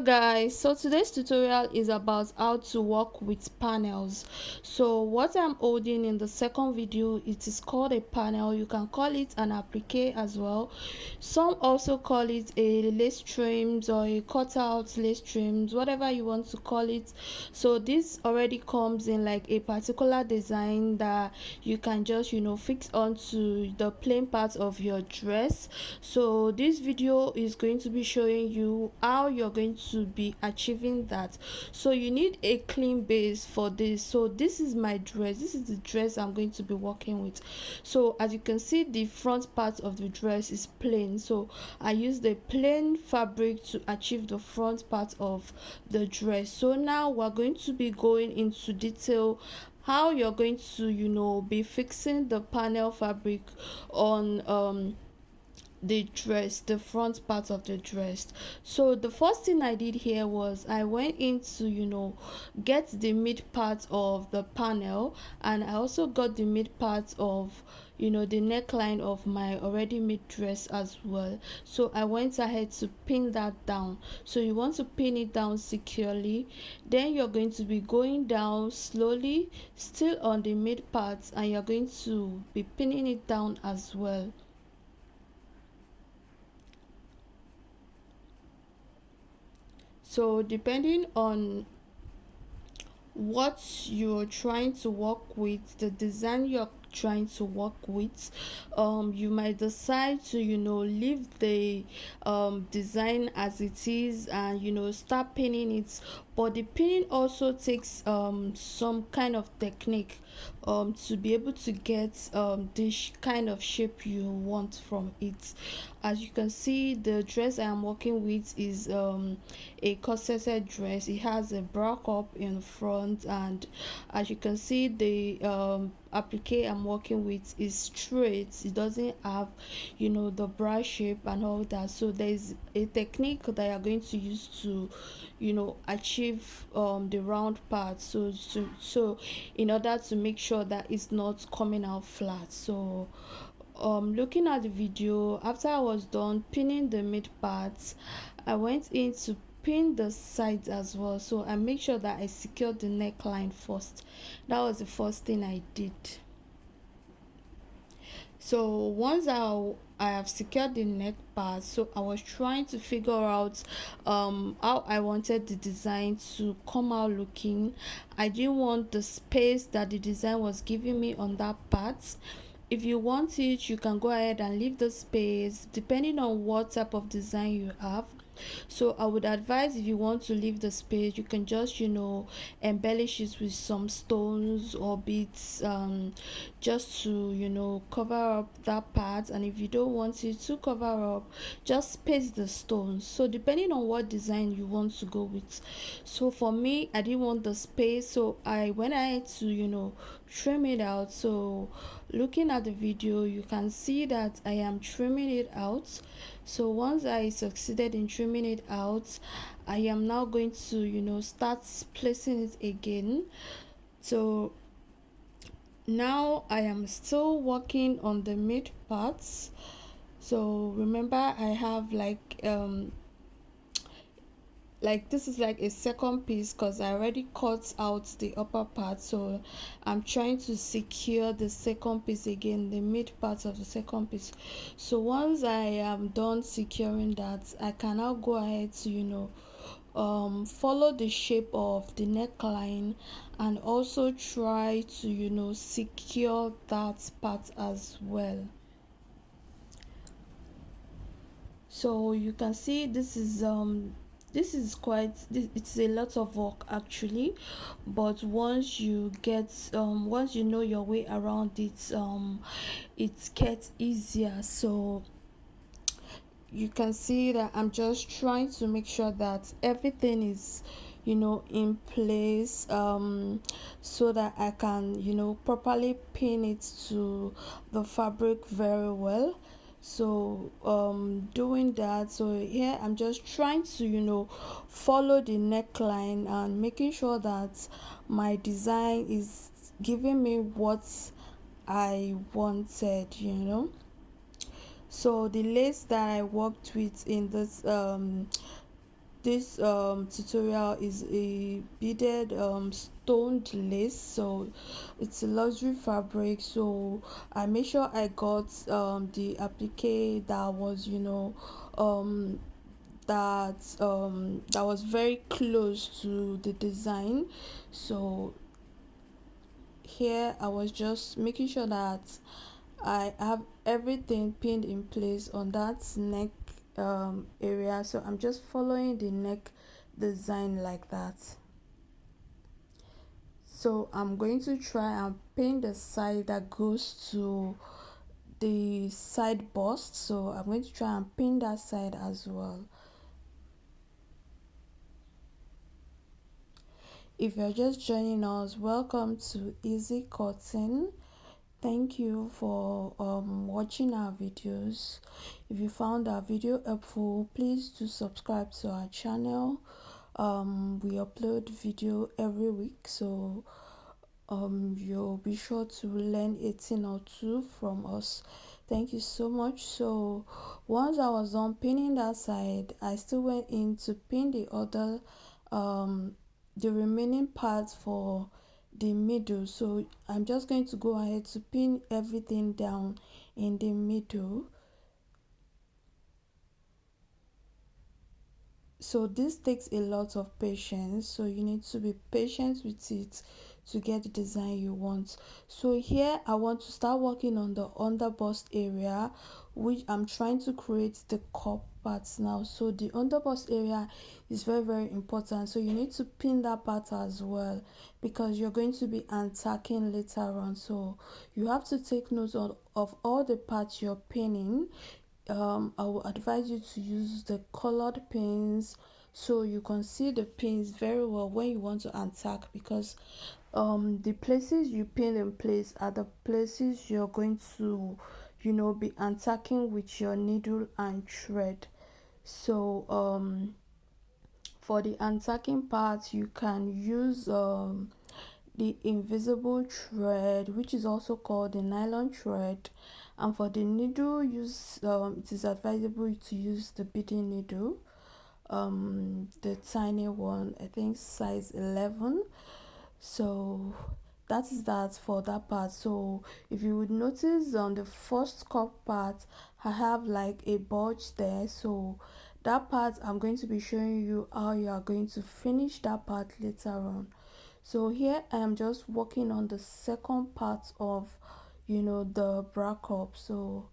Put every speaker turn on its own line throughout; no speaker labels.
Hello guys, so today's tutorial is about how to work with panels. So what I'm holding in the second video, it is called a panel. You can call it an applique as well. Some also call it a lace trims or a cutout lace trims, whatever you want to call it. So this already comes in like a particular design that you can just fix onto the plain part of your dress. So this video is going to be showing you how you're going to be achieving that. So you need a clean base for this. So this is my dress. This is the dress I'm going to be working with. So as you can see, the front part of the dress is plain, so I use the plain fabric to achieve the front part of the dress. So now we're going to be going into detail how you're going to be fixing the panel fabric on the dress, the front part of the dress. So the first thing I did here was I went into get the mid part of the panel, and I also got the mid part of the neckline of my already made dress as well. So I went ahead to pin that down. So you want to pin it down securely, then you're going to be going down slowly, still on the mid part, and you're going to be pinning it down as well. So depending on what you're trying to work with, the design you're trying to work with, you might decide to leave the design as it is and start pinning it. But the pinning also takes some kind of technique to be able to get this kind of shape you want from it. As you can see, the dress I am working with is a corseted dress. It has a bra cup in front, and as you can see, the applique I'm working with is straight. It doesn't have the bra shape and all that. So there's a technique that you're going to use to achieve the round part, so in order to make sure that it's not coming out flat. So looking at the video, after I was done pinning the mid parts, I went in to pin the sides as well. So I make sure that I secured the neckline first. That was the first thing I did. So once I have secured the neck part, so I was trying to figure out how I wanted the design to come out looking. I didn't want the space that the design was giving me on that part. If you want it, you can go ahead and leave the space depending on what type of design you have. So I would advise, if you want to leave the space, you can just embellish it with some stones or beads, just to cover up that part. And if you don't want it to cover up, just space the stones. So depending on what design you want to go with. So for me, I didn't want the space, so I went ahead to trim it out. So looking at the video, you can see that I am trimming it out. So once I succeeded in trimming it out, I am now going to start placing it again. So now I am still working on the mid parts. So remember, I have like this is like a second piece because I already cut out the upper part. So I'm trying to secure the second piece again, the mid part of the second piece. So once I am done securing that, I can now go ahead to follow the shape of the neckline and also try to secure that part as well. So you can see this is quite, it's a lot of work actually, but once you get once you know your way around it, it gets easier. So you can see that I'm just trying to make sure that everything is in place, so that I can properly pin it to the fabric very well. So doing that, so here I'm just trying to follow the neckline and making sure that my design is giving me what I wanted. So the lace that I worked with in this This tutorial is a beaded stoned lace, so it's a luxury fabric. So I made sure I got the applique that was, um that was very close to the design. So here I was just making sure that I have everything pinned in place on that neck area. So I'm just following the neck design like that. So I'm going to try and pin the side that goes to the side bust. So I'm going to try and pin that side as well. If you're just joining us, welcome to Easy Cotton. Thank you for watching our videos. If you found our video helpful, please do subscribe to our channel. We upload video every week, so you'll be sure to learn a thing or two from us. Thank you so much. So once I was done pinning that side, I still went in to pin the other the remaining parts for the middle. So I'm just going to go ahead to pin everything down in the middle. So this takes a lot of patience, so you need to be patient with it to get the design you want. So here I want to start working on the under bust area, which I'm trying to create the cup parts now. So the under bust area is very important, so you need to pin that part as well, because you're going to be untacking later on. So you have to take note of all the parts you're pinning. I will advise you to use the colored pins so you can see the pins very well when you want to untack, because the places you pin in place are the places you're going to be untacking with your needle and thread. So for the untacking part, you can use the invisible thread, which is also called the nylon thread. And for the needle, use it is advisable to use the beading needle, the tiny one, I think size 11. So that is that for that part. So if you would notice on the first cup part, I have like a bulge there. So that part, I'm going to be showing you how you are going to finish that part later on. So here I am just working on the second part of the bra cup. So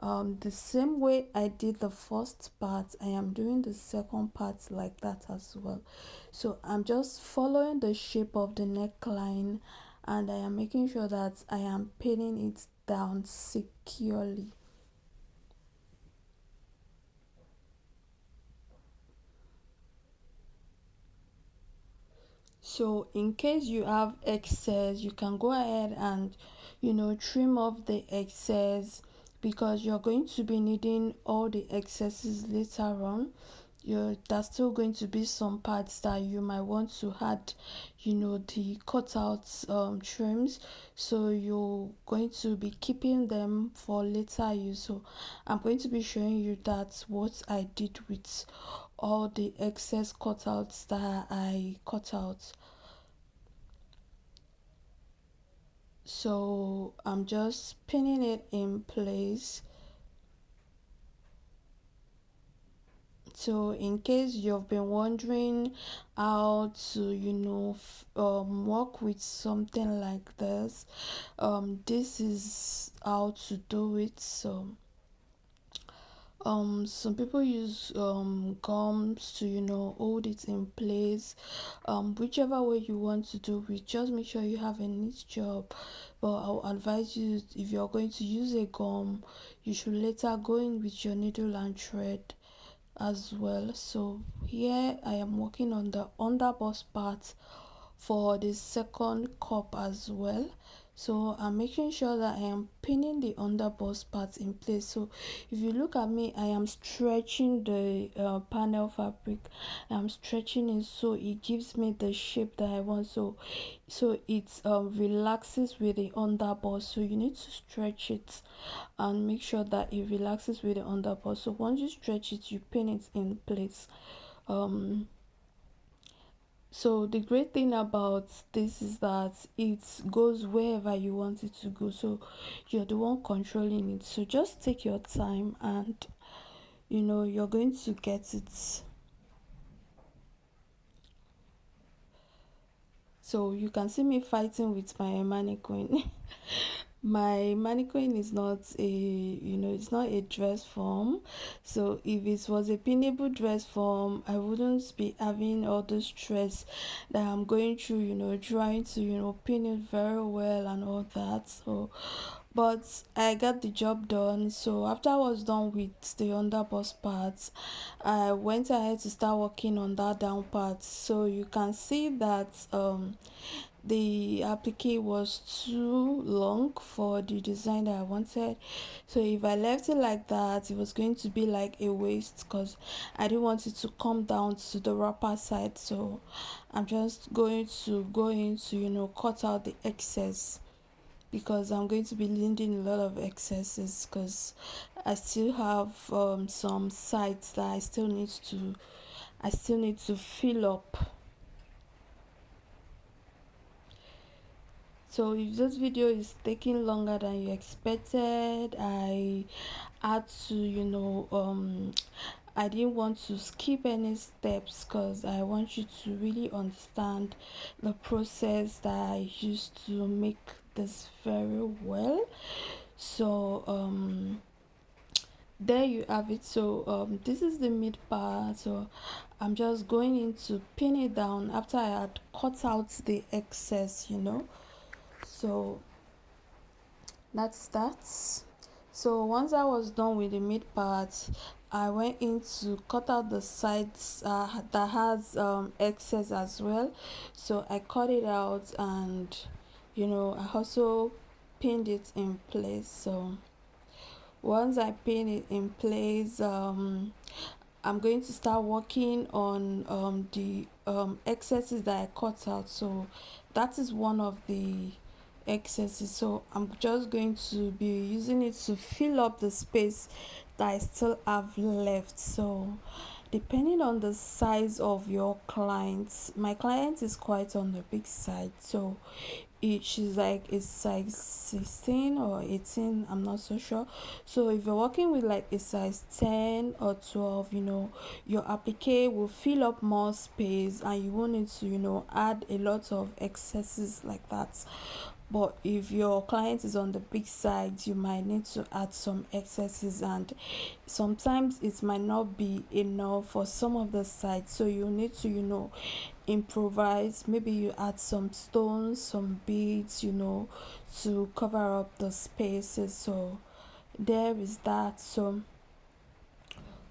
the same way I did the first part, I am doing the second part like that as well. So I'm just following the shape of the neckline, and I am making sure that I am pinning it down securely. So in case you have excess, you can go ahead and trim off the excess, because you're going to be needing all the excesses later on. There's still going to be some parts that you might want to add the cutouts trims, so you're going to be keeping them for later use. So I'm going to be showing you that what I did with all the excess cutouts that I cut out. So I'm just pinning it in place. So in case you've been wondering how to work with something like this, this is how to do it. So some people use gums to hold it in place. Whichever way you want to do it, just make sure you have a neat job. But I'll advise you, if you're going to use a gum, you should later go in with your needle and thread as well. So here I am working on the underbust part for the second cup as well. So I'm making sure that I am pinning the underbust part in place. So if you look at me, I am stretching the panel fabric. I'm stretching it so it gives me the shape that I want. So it relaxes with the underbust. So you need to stretch it and make sure that it relaxes with the underbust. So once you stretch it, you pin it in place. um so the great thing about this is that it goes wherever you want it to go, so you're the one controlling it. So just take your time and you're going to get it. So you can see me fighting with my mannequin. My mannequin is not a it's not a dress form. So if it was a pinnable dress form, I wouldn't be having all the stress that I'm going through, trying to pin it very well and all that. So but I got the job done. So after I was done with the underbust parts, I went ahead to start working on that down part. So you can see that the applique was too long for the design that I wanted. So if I left it like that, it was going to be like a waste, because I didn't want it to come down to the wrapper side. So I'm just going to go into cut out the excess, because I'm going to be leaving a lot of excesses, because I still have some sides that I still need to fill up. So if this video is taking longer than you expected, I had to I didn't want to skip any steps, because I want you to really understand the process that I used to make this very well. So there you have it. So this is the mid part. So I'm just going in to pin it down after I had cut out the excess. So that's that. So once I was done with the mid part, I went in to cut out the sides that has excess as well. So I cut it out, and I also pinned it in place. So once I pin it in place, I'm going to start working on the excesses that I cut out. So that is one of the excesses. So I'm just going to be using it to fill up the space that I still have left. So depending on the size of your clients, my client is quite on the big side. So she's like a size 16 or 18, I'm not so sure. So if you're working with like a size 10 or 12, your applique will fill up more space, and you won't need to add a lot of excesses like that. But if your client is on the big side, you might need to add some excesses, and sometimes it might not be enough for some of the sides. So you need to improvise. Maybe you add some stones, some beads, to cover up the spaces. So there is that. So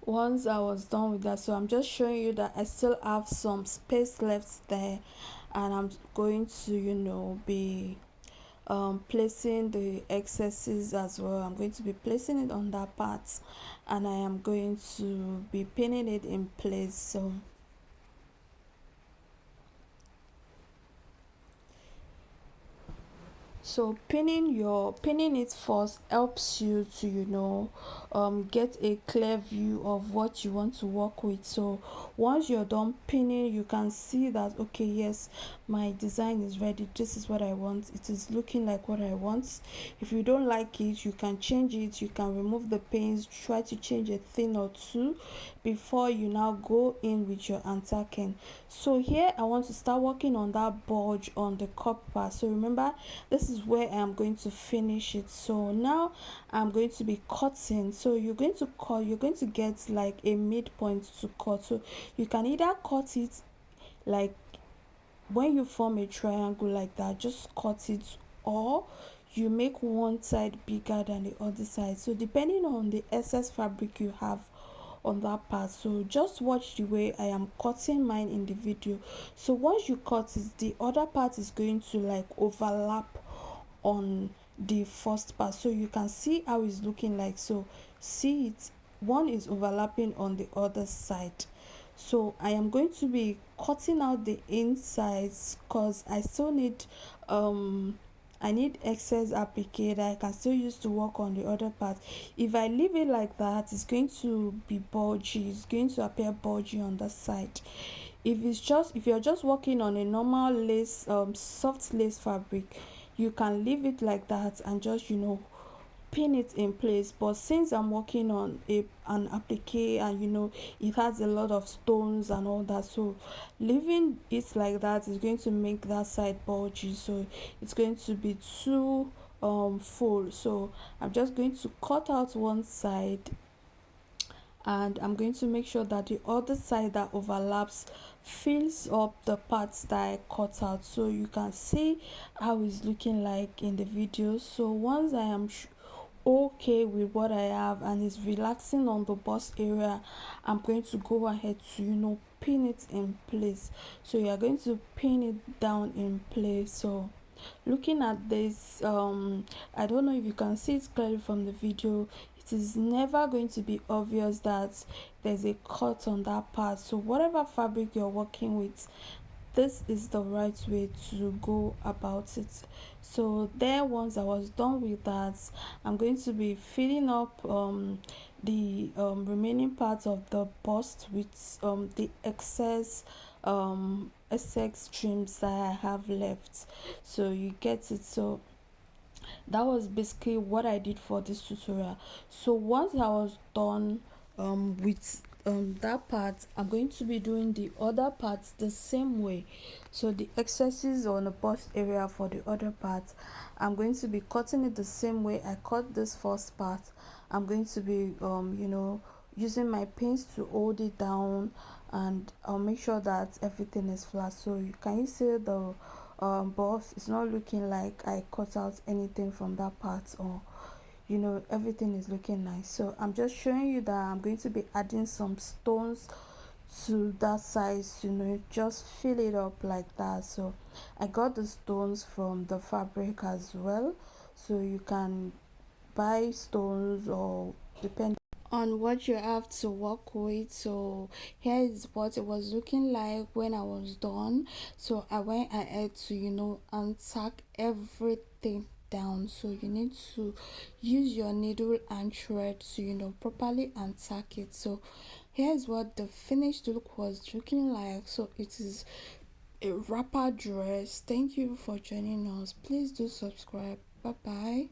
once I was done with that, so I'm just showing you that I still have some space left there, and I'm going to be placing the excesses as well. I'm going to be placing it on that part, and I am going to be pinning it in place. So pinning it first helps you to get a clear view of what you want to work with. So once you're done pinning, you can see that, okay, yes, my design is ready, this is what I want, it is looking like what I want. If you don't like it, you can change it, you can remove the pins, try to change a thing or two before you now go in with your antacking. So here I want to start working on that bulge on the cup part. So remember, this is where I am going to finish it. So now I'm going to be cutting. So you're going to get like a midpoint to cut. So you can either cut it like when you form a triangle like that, just cut it, or you make one side bigger than the other side. So depending on the excess fabric you have on that part, so just watch the way I am cutting mine in the video. So once you cut it, the other part is going to like overlap on the first part, so you can see how it's looking like. So see it, one is overlapping on the other side. So I am going to be cutting out the insides, because I still need I need excess applique that I can still use to work on the other part. If I leave it like that, it's going to be bulgy, it's going to appear bulgy on the side. If you're just working on a normal lace, soft lace fabric, you can leave it like that and just, pin it in place. But since I'm working on an applique, and it has a lot of stones and all that, so leaving it like that is going to make that side bulgy, so it's going to be too full. So I'm just going to cut out one side, and I'm going to make sure that the other side that overlaps fills up the parts that I cut out, so you can see how it's looking like in the video. So once I am okay with what I have and it's relaxing on the bust area, I'm going to go ahead to pin it in place. So you are going to pin it down in place. So looking at this, I don't know if you can see it clearly from the video, it is never going to be obvious that there's a cut on that part. So whatever fabric you're working with, this is the right way to go about it. So there, once I was done with that, I'm going to be filling up the remaining part of the bust with the excess trims that I have left. So you get it. So that was basically what I did for this tutorial. So once I was done with that part, I'm going to be doing the other parts the same way. So the excesses on the bust area for the other part, I'm going to be cutting it the same way I cut this first part. I'm going to be using my pins to hold it down, and I'll make sure that everything is flat. So you see the bust, it's not looking like I cut out anything from that part, or everything is looking nice. So I'm just showing you that I'm going to be adding some stones to that size, just fill it up like that. So I got the stones from the fabric as well, so you can buy stones or depend on what you have to work with. So here is what it was looking like when I was done. So I went ahead to untack everything down. So you need to use your needle and thread to properly untack it. So here's what the finished look was looking like. So it is a wrapper dress. Thank you for joining us. Please do subscribe. Bye bye.